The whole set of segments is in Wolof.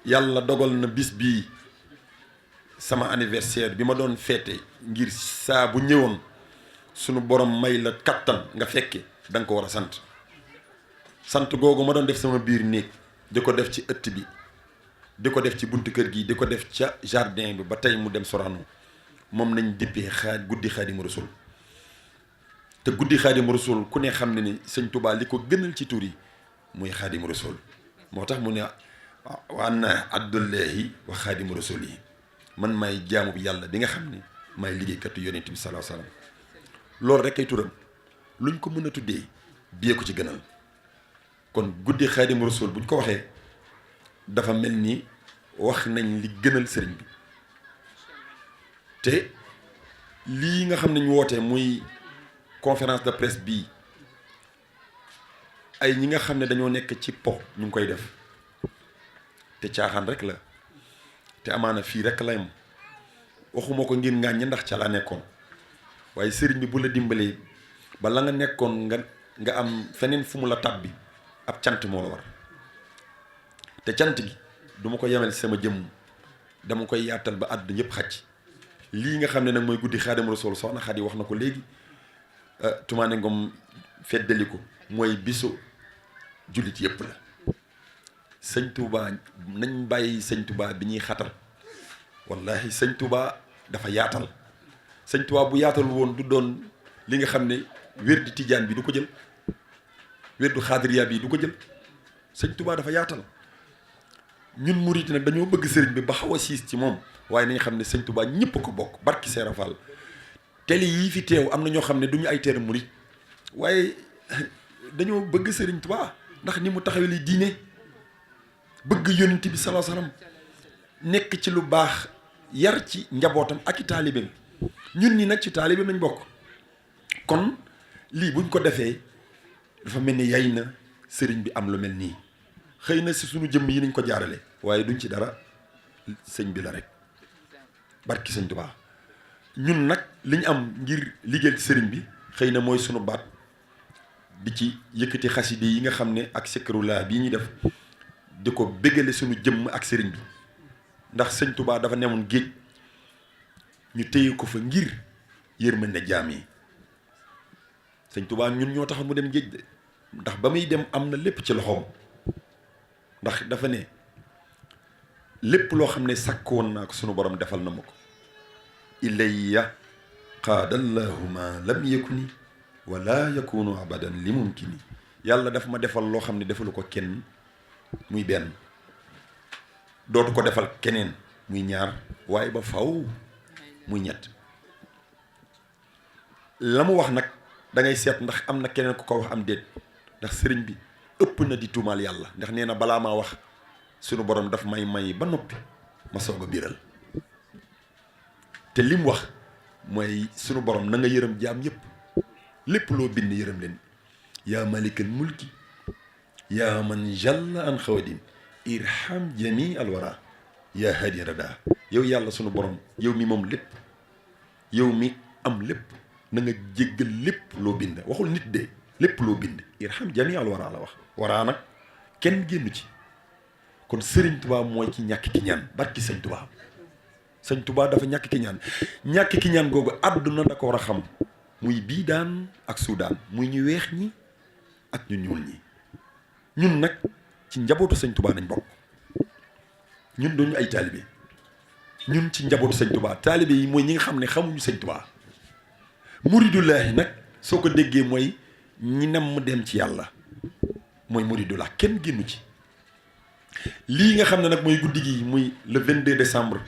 yàlla dogal na bis bii sama anniversaire bi ma doon feete ngir saa bu ñëwoon sunu borom may la kattan nga fekke da nga ko war a sant sant googu ma doon def sama biir néeg di ko def ci ëtt bi di ko def ci buntu kër gi di ko def ca jardin bi ba tey mu dem Sorano moom nañ dippee guddi Xaadimu Rasuul te guddi Xaadimu Rasuul ku ne xam ne ni sëñ Tuubaa li ko gënal ci tur yi muy Xaadimu Rasuul moo tax mu ne wa ana abdullahi wa Xaadimu Rasuul yi man may jaamu bi yàlla bi nga xam ne may liggéeykatu yonent bi sallallahu alayhi wasallam loolu rek ay turam luñ ko mën a tuddee biyee ko ci gënal kon guddi Xaadimu Rasuul buñ ko waxee dafa mel ni wax nañ li gënal sëriñ bi te lii nga xam ne ñu wootee muy conférence de presse bii ay ñi nga xam ne dañoo nekk ci po ñu ngi koy def te caaxaan rek la te amaana fii rek la yam waxuma ko ngir ngaañ ndax ca laa nekkoon waaye sëriñ bi bu la dimbalee ba la nga nekkoon nga am feneen fu mu la tàbbi ab cant moo la war te cant gi duma ko yemel sama jëmm dama koy yaatal ba àdd ñëpp xaj lii nga xam ne nag mooy guddi Xaadimu Rasuul soxna Xadi wax na ko léegi Toumane Ngom feddali ko mooy bisu jullit yëpp la sëñ Touba nañ bàyyi sëñ Touba bi ñuy xatal wallahi sëñ Touba dafa yaatal sëñ Touba bu yaatal woon du doon li nga xam ne wérdu tijaan bi du ko jël wérdu xaadiriya bi du ko jël sëñ Touba dafa yaatal ñun murit nag dañoo bëgg sëriñ bi ba xaw a siis ci moom waaye nañ xam ne sëñ Touba ñëpp ko bokk barki Seera Fall télé yii fi teew am na ñoo xam ne duñu ay teer murit waaye dañoo bëgg sëriñ Touba ndax ni mu taxawee li diine bëgg yonent bi sallallahu alayhi wasallam nekk ci lu baax yar ci njabootam ak i taalibeem ñun ñi nag ci taalibeem nañ bokk kon lii buñ ko defee dafa mel ni yay na sëriñ bi am lu mel nii xëy na si suñu jëmm yi nañ ko jaarale waaye duñ ci dara sëñ bi la rek barki sëñ Tuubaa ñun nag li ñu am ngir liggéeyal ci sëriñ bi xëy na mooy sunu baat di ci yëkkati xaside yi nga xam ne ak sikrullah bii ñuy def di ko bégale suñu jëmm ak sëriñ bi ndax sëñ Tuubaa dafa nemoon géej ñu téye ko fa ngir yërmande jaam yi sëñ Tuubaa ñun ñoo tax mu dem géej de ndax ba muy dem am na lépp ci loxoom ndax dafa ne lépp loo xam ne sàkk woon naa ko sunu borom defal na ma ko ilayya qaadallahu ma lam yakuni wala yakunu abadan li mumkini yàlla daf ma defal loo xam ne defalu ko kenn muy benn dootu ko defal keneen muy ñaar waaye ba faw muy ñett la mu wax nag da ngay seet ndax am na keneen ku ko wax am déet ndax sëriñ bi ëpp na di tuumaal yàlla ndax nee na balaa maa wax sunu borom daf may ba noppi ma soog a biral te li mu wax mooy sunu borom na nga yërëm jaam yépp lépp loo bind yërëm leen yaa malikal mulki yaa man jalla an xawadin irham jami alwara yaa hadi rada yow yàlla sunu borom yow mi moom lépp yow mi am lépp na nga jéggal lépp loo bind waxul nit de lépp loo bind irham jami alwara la wax waraa nag kenn génnu ci kon sëriñ Tuubaa mooy ci ñàkk ki ñaan barki sëñ Tuubaa sëñ Tuubaa dafa ñàkk ki ñaan ñàkk ki ñaan googu àdduna da ko war a xam muy bii daan ak suudaan muy ñu weex ñi ak ñu ñuul ñi ñun nag ci njabootu sëñ Tuubaa nañ bokk ñun duñu ay taalibe ñun ci njabootu sëñ Tuubaa taalibe yi mooy ñi nga xam ne xamuñu sëñ Tuubaa muridullaahi nag soo ko déggee mooy ñi nam mu dem ci yàlla mooy muridullah kenn génnu ci lii nga xam ne nag mooy guddi gi muy le 22 décembre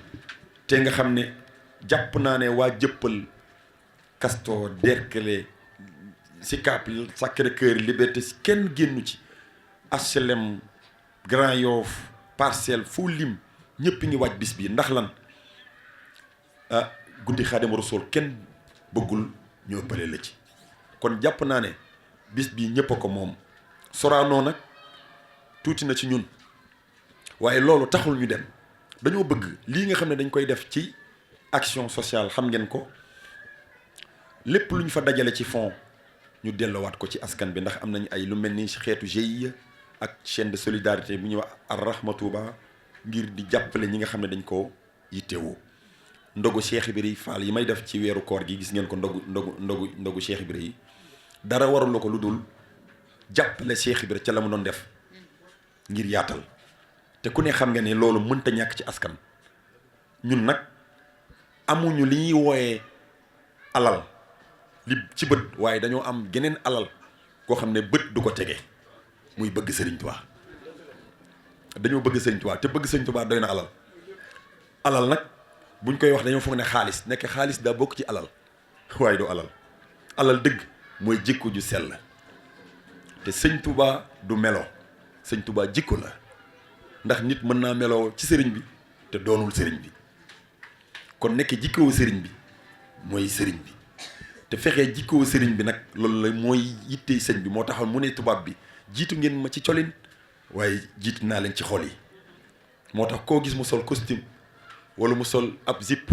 te nga xam ne jàpp naa ne waa Jëppal Castor Derklé Sicap Sacré-Cœur Liberté kenn génnu ci HLM Grand Yoff Parcelles foo lim ñëpp ngi waaj bis bi ndax lan guddi Xaadimu Rasuul kenn bëggul ñu ëppale la ci kon jàpp naa ne bis bi ñëpp a ko moom Sorano nag tuuti na ci ñun waaye loolu taxul ñu dem dañoo bëgg lii nga xam ne dañ koy def ci action sociale xam ngeen ko lépp lu ñu fa dajale ci fond ñu delloowaat ko ci askan bi ndax am nañ ay lu mel ni xeetu GIE ak chaîne de solidarité bu ñuy wax Ar-Rahma Touba ngir di jàppale ñi nga xam ne dañ ko yittewoo ndogu Cheikh Ibra Fall yi may def ci weeru koor gi gis ngeen ko ndogu Cheikh Ibra yi dara warul ko lu dul jàppale Cheikh Ibra ca la mu doon def ngir yaatal te ku ne xam nga ne loolu mënta ñàkk ci askan ñun nag amuñu li ñuy wooyee alal li ci bët waaye dañoo am geneen alal koo xam ne bët du ko tege muy bëgg Sëriñ Tuubaa dañoo bëgg Sëriñ Tuubaa te bëgg Sëriñ Tuubaa doy na alal nag buñ koy wax dañoo foog ne xaalis nekk xaalis daa bokk ci alal waaye du alal dëgg mooy jikko ju sell te Sëriñ Tuubaa du melo Sëriñ Tuubaa jikko la ndax nit mën naa meloo ci sëriñ bi te doonul sëriñ bi kon nekk jikkoo sëriñ bi mooy sëriñ bi te fexee jikkoo sëriñ bi nag loolu la mooy yittey sëñ bi moo taxoon mu ne tubaab bi jiitu ngeen ma ci colin waaye jiitu naa leen ci xol yi moo tax koo gis mu sol costume wala mu sol ab zip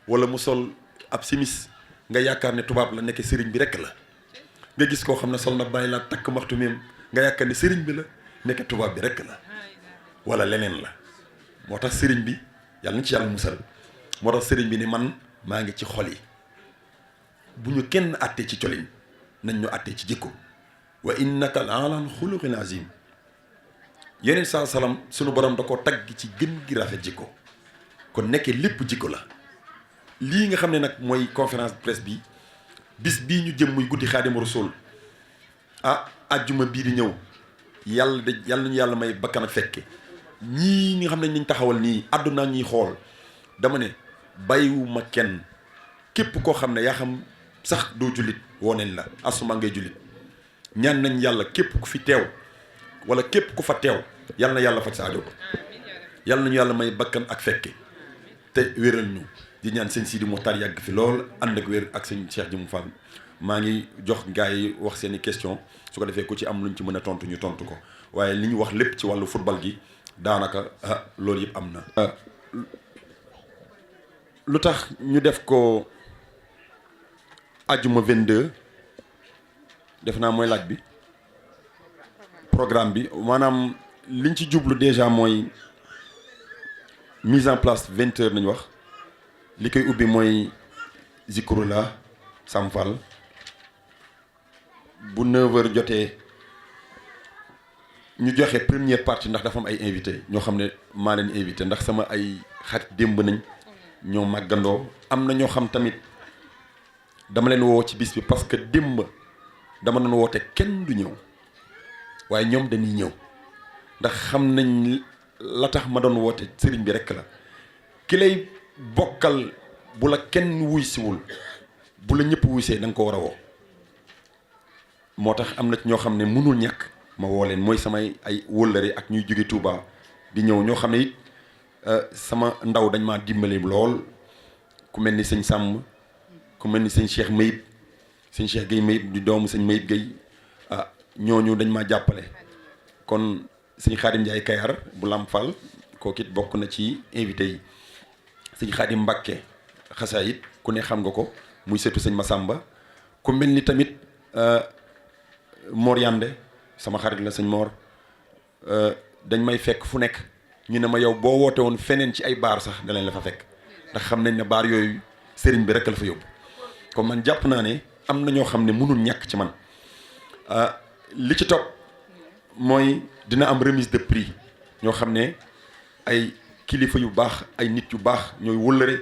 wala mu sol ab simis nga yaakaar ne tubaab la nekk sëriñ bi rekk la nga gis koo xam ne sol na bàyyi laa takk maxtu meem nga yaakaar ne sëriñ bi la nekk tubaab bi rekk la wala leneen la moo tax sëriñ bi yàlla na ci yàlla musal moo tax sëriñ bi ni man maa ngi ci xol yi bu ñu kenn àttee ci colin nañ ñu àttee ci jikko wa innaka la ala xuluqin azim yeneen saa salaam sunu borom da ko tagg ci gën gi rafet jikko kon nekkee lépp jikko la lii nga xam ne nag mooy conférence de presse bi bis bii ñu jëm muy guddi Xaadimu Rasuul ajjuma bii di ñëw yàlla nañu yàlla may bakkan ak fekke ñii nga xam ne niñ taxawal nii àdduna ñuy xool dama ne bàyyiwuma kenn képp koo xam ne yaa xam sax doo jullit woo nañ la asuma ngay jullit ñaan nañ yàlla képp ku fi teew wala képp ku fa teew yàlla na yàlla faj sa aajo yàlla nañu yàlla may bakkan ak fekke te wéral ñu di ñaan sëñ Sidi Mokhtar yàgg fi lool ànd ak wér ak sëñ Cheikh Jëmu Fall maa ngi jox gars yi wax seeni question su ko defee ku ci am luñ ci mën a tontu ñu tontu ko waaye li ñu wax lépp ci wàllu football gi daanaka loolu yëpp am na. lu tax ñu def ko ajuma 22 def naa mooy laaj bi programme bi maanaam liñ ci jublu déjà mooy mise en place 20 heures nañu wax li koy ubbi mooy Zikrullah Sam Fall bu 9 heures jotee ñu joxe première partie ndax dafa am ay invité ñoo xam ne maa leen invité ndax sama ay xarit démb nañ ñoo màggandoo am na ñoo xam tamit dama leen woo ci bis bi parce que démb dama doon woote kenn du ñëw waaye ñoom dañuy ñëw ndax xam nañ la tax ma doon woote sëriñ bi rekk la ki lay bokkal bu la kenn wuy siwul bu la ñëpp wuysee da nga ko war a woo moo tax am na ci ñoo xam ne mënul ñàkk ma woo leen mooy samay ay wóllëre ak ñuy jóge Touba di ñëw ñoo xam ne it sama ndaw dañ maa dimbali lool ku mel ni sëñ Sàmm ku mel ni sëñ Cheikh Mayib sëñ Cheikh Gueye Mayib di doomu sëñ Mayib Gueye ñooñu dañ maa jàppale kon sëñ Xaadim Ndiaye Kayar bu Lamp Fall kooku it bokk na ci invité yi sëñ Xaadim Mbàkke xasaayit ku ne xam nga ko muy seetu sëñ Masamba ku mel ni tamit Mor Yande sama xarit la sëñ Mor dañ may fekk fu nekk ñu ne ma yow boo woote woon feneen ci ay baar sax da leen la fa fekk ndax xam nañ ne baar yooyu sëriñ bi rek la fa yóbbu comme man jàpp naa ne am na ñoo xam ne mënul ñàkk ci man li ci topp mooy dina am remise de prix ñoo xam ne ay kilifa yu baax ay nit yu baax ñooy wëllëre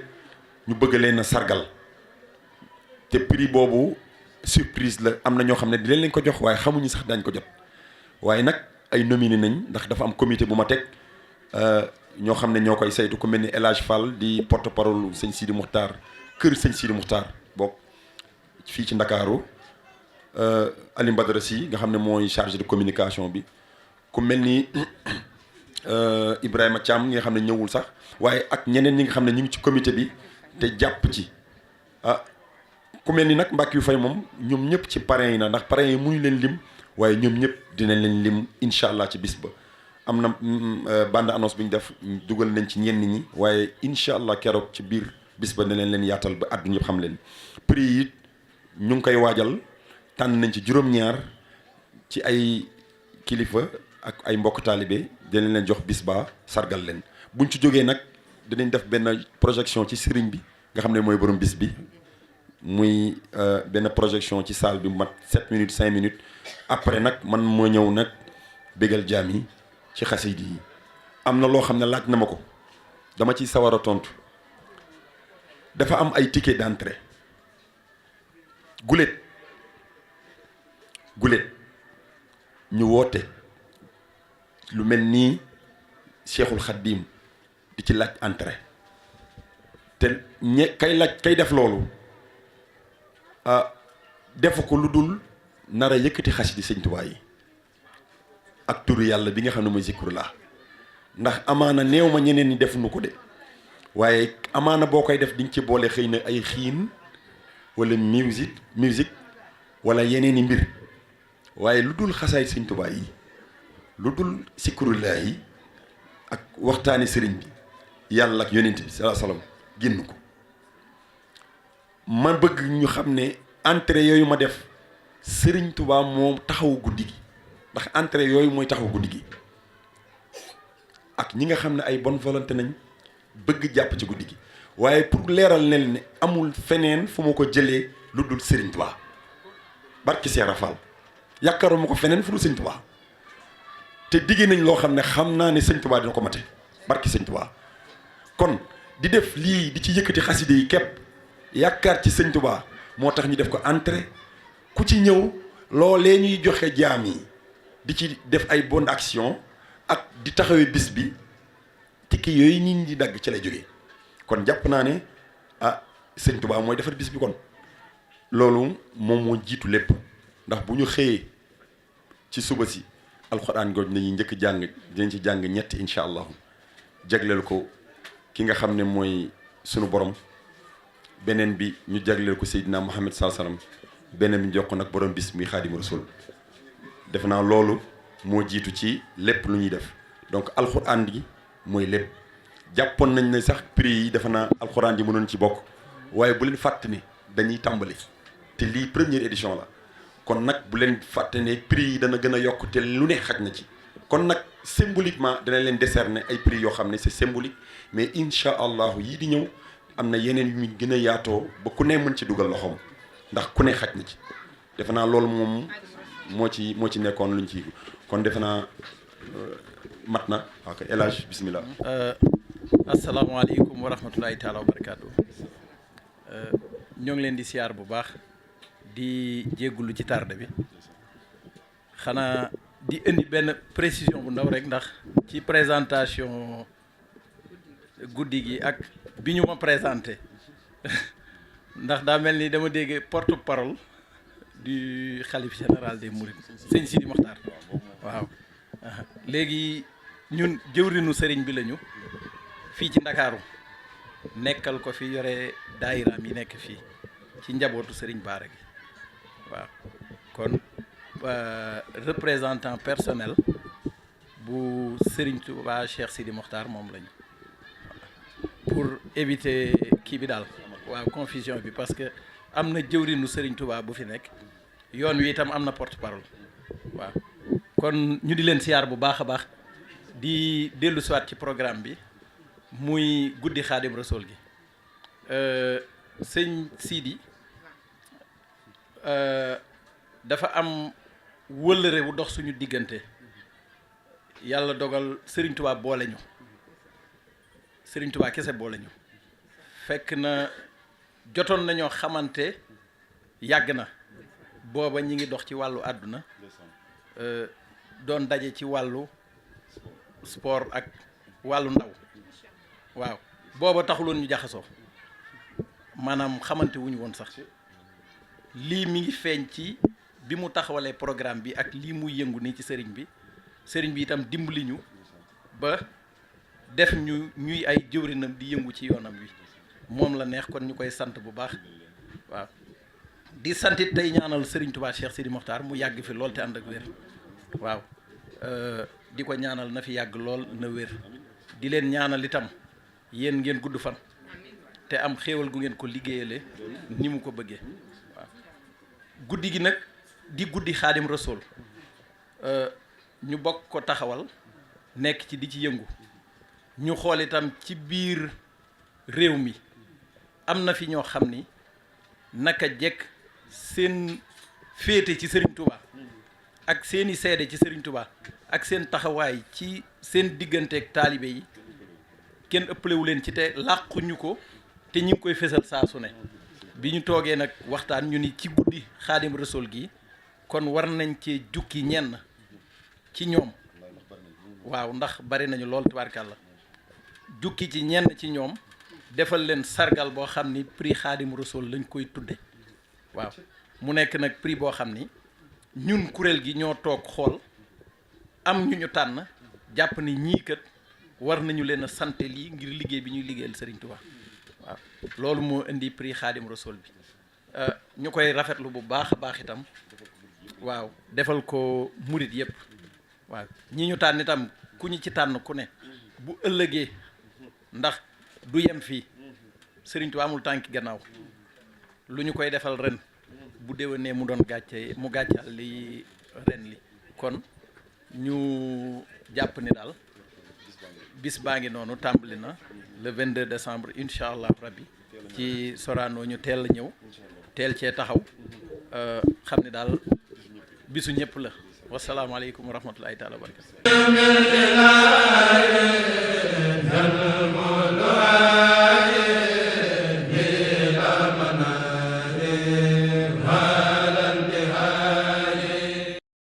ñu bëgg leen a sargal te prix boobu surprise la am na ñoo xam ne di leen ko jox waaye xamuñu sax dañ ko jot waaye nag ay nominé nañ ndax dafa am comité bu ma teg ñoo xam ne ñoo koy saytu ku mel ni El Hadj Fall di porte parole sëñ Sidi Muxtaar kër sëñ Sidi Muxtaar bokk fii ci Ndakaaru Alim Badara Sy nga xam ne mooy chargé de communication bi ku mel ni Ibrahima Thiam ñi nga xam ne ñëwul sax waaye ak ñeneen ñi nga xam ne ñu ngi ci comité bi te jàpp ci ku mel ni nag Mbacke yu fay moom ñoom ñëpp ci parrain yi na ndax parrain yi muñu leen lim waaye ñoom ñëpp dinañ leen lim incha allah ci bis ba am na bande annonce bu ñu def dugal nañ ci ñenn ñi waaye incha allah keroog ci biir bis ba ne leen yaatal ba àdduna ñëpp xam leen prix yi ñu ngi koy waajal tànn nañ ci juróom-ñaar ci ay kilifa ak ay mbokk taalibe dinañ leen jox bis ba sargal leen buñ ci jógee nag dinañ def benn projection ci sëriñ bi nga xam ne mooy borom bis bi muy benn projection ci salle bi mat 7 minutes 5 minutes après nag man moo ñëw nag bégal jaam yi ci xasida yi am na loo xam ne laaj na ma ko dama ciy sawar a tontu dafa am ay ticket d'entrée gulet ñu woote lu mel nii Cheikhul Khadim di ci laaj entrée te kay def loolu defu ko lu dul nar a yëkkati xasida Sëñ Tuubaa yi ak turu yàlla bi nga xam ne mooy zikrullah ndax amaana néew ma ñeneen ñi defuñu ko de waaye amaana boo koy def di nga ci boole xëy na ay xiin wala musique wala yeneen i mbir waaye lu dul xasaay Sëñ Tuubaa yi lu dul zikrullah yi ak waxtaani sëriñ bi yàlla ak yonent bi sallallahu alayhi wasallam génn ko ma bëgg ñu xam ne entrée yooyu ma def Sëriñ Tuubaa moom taxawu guddi gi ndax entrée yooyu mooy taxawu guddi gi ak ñi nga xam ne ay bonne volonté nañ bëgg jàpp ci guddi gi waaye pour leeral ne amul feneen fu ma ko jëlee lu dul Sëriñ Tuubaa barki Seex Rafal yaakaaruma ko feneen fu dul Sëriñ Tuubaa te digg nañ loo xam ne xam naa ne Sëriñ Tuubaa dina ko mate barki Sëriñ Tuubaa kon di def lii di ci yëkkati xaside yi képp yaakaar ci Sëriñ Tuubaa moo tax ñu def ko entrée ku ci ñëw loolee ñuy joxe jaam yi di ci def ay bonne action ak di taxawee bis bi tikki yooyu nit ñi di dagg ci lay jógee kon jàpp naa ne Sëriñ Tuubaa mooy defar bis bi kon loolu moom moo jiitu lépp ndax bu ñu xëyee ci suba si alxuraan gooj nañuy njëkk jàng dinañ ci jàng ñetti incha allahu jagleel ko ki nga xam ne mooy sunu borom beneen bi ñu jagleel ko Seydina Muhammad sallallahu alayhi wasallam beneen bi ñu jox ko nag borom bis muy Xaadimu Rasuul defe naa loolu moo jiitu ci lépp lu ñuy def donc alxuraan gi mooy lépp jàppoon nañ ne sax prix yi defe naa alxuraan ji mënoon ci bokk waaye bu leen fàtte ne dañuy tàmbali te lii première édition la kon nag bu leen fàtte ne prix yi dana gën a yokk te lu ne xaj na ci kon nag symboliquement dana leen décerner ay prix yoo xam ne c'est symbolique mais incha allahu yii di ñëw am na yeneen yu ñu gën a yaatoo ba ku ne mën ci dugal loxoom ndax ku ne xaj na ci defe naa loolu moom moo ci nekkoon luñ ci kon defe naa mat na ok El Hadj bismillah. asalaamaaleykum wa rahmatulahi taala wa barakaatu. ñoo ngi leen di siyaar bu baax di jéggulu ci tarde bi xanaa di indi benn précision bu ndaw rek ndax ci présentation guddi gi ak bi ñu ma présenté ndax daa mel ni dama dégg porte-parole du khalife général des Mourides sëñ Sidi Mokhtar waaw léegi ñun jëwrinu sëriñ bi lañu fii ci Ndakaaru nekkal ko fi yore daayiraam yi nekk fii ci njabootu sëriñ Baara gi waaw kon représentant personnel bu sëriñ Touba Cheikh Sidi Mokhtar moom lañu pour éviter kii bi daal waaw confusion bi parce que am na jëwrinu sëriñ Touba bu fi nekk yoon wi itam am na porte-parole waaw kon ñu di leen siyaar bu baax a baax di dellu siwaat ci programme bi muy guddi Xaadim Rasool gi sëñ Sidi dafa am wëllëre bu dox suñu diggante yàlla dogal Serigne Touba boole ñu Serigne Touba kese boole ñu fekk na jotoon nañoo xamante yàgg na booba ñi ngi dox ci wàllu àdduna doon daje ci wàllu sport ak wàllu ndaw waaw booba taxuloon ñu jaxasoo maanaam xamante wuñu woon sax lii mi ngi feeñ ci bi mu taxawalee programme bi ak lii muy yëngu nii ci sëriñ bi itam dimbali ñu ba def ñuy ay jëwrinam di yëngu ci yoonam wi moom la neex kon ñu koy sant bu baax waaw di santit tey ñaanal sëriñ Touba Cheikh Sidi Mokhtar mu yàgg fi lool te ànd ak wér waaw di ko ñaanal na fi yàgg lool na wér di leen ñaanal itam yéen ngeen gudd fan te am xéewal gu ngeen ko liggéeyale ni mu ko bëggee waaw guddi gi nag di guddi Xaadim Rasuul ñu bokk ko taxawal nekk ci di ci yëngu ñu xool itam ci biir réew mi am na fi ñoo xam ni naka jekk seen féete ci Serigne Touba ak seeni seede ci Serigne Touba ak seen taxawaay ci seen digganteeg taalibe yi kenn ëppalewu leen ci te làquñu ko te ñu ngi koy fésal saa su ne bi ñu toogee nag waxtaan ñu ni ci guddi Xaadim Rasuul gi kon war nañ cee jukki ñenn ci ñoom waaw ndax bari nañu lool tubaarkàlla jukki ci ñenn ci ñoom defal leen sargal boo xam ni prix Xaadim Rasuul lañ koy tudde waaw mu nekk nag prix boo xam ni ñun kuréel gi ñoo toog xool am ñu tànn jàpp ni ñii kat war nañu leen a sant lii ngir liggéey bi ñuy liggéeyal Serigne Touba waaw loolu moo indi prix Xaadim Rasuul bi ñu koy rafetlu bu baax a baax itam waaw defal ko murit yëpp waaw ñi ñu tànn itam ku ñu ci tànn ku ne bu ëllëgee ndax du yem fii Serigne Touba amul tànki gannaaw lu ñu koy defal ren bu déwénee mu doon gàcce mu gàccal li ren li kon ñu jàpp ni daal bis baa ngi noonu tàmbali na le 22 décembre incha allah rabbi ci Sorano ñu teel ñëw teel cee taxaw xam ne daal bisu ñëpp la wasalaamaaleykum wa rahmatulahi taala wa barakatu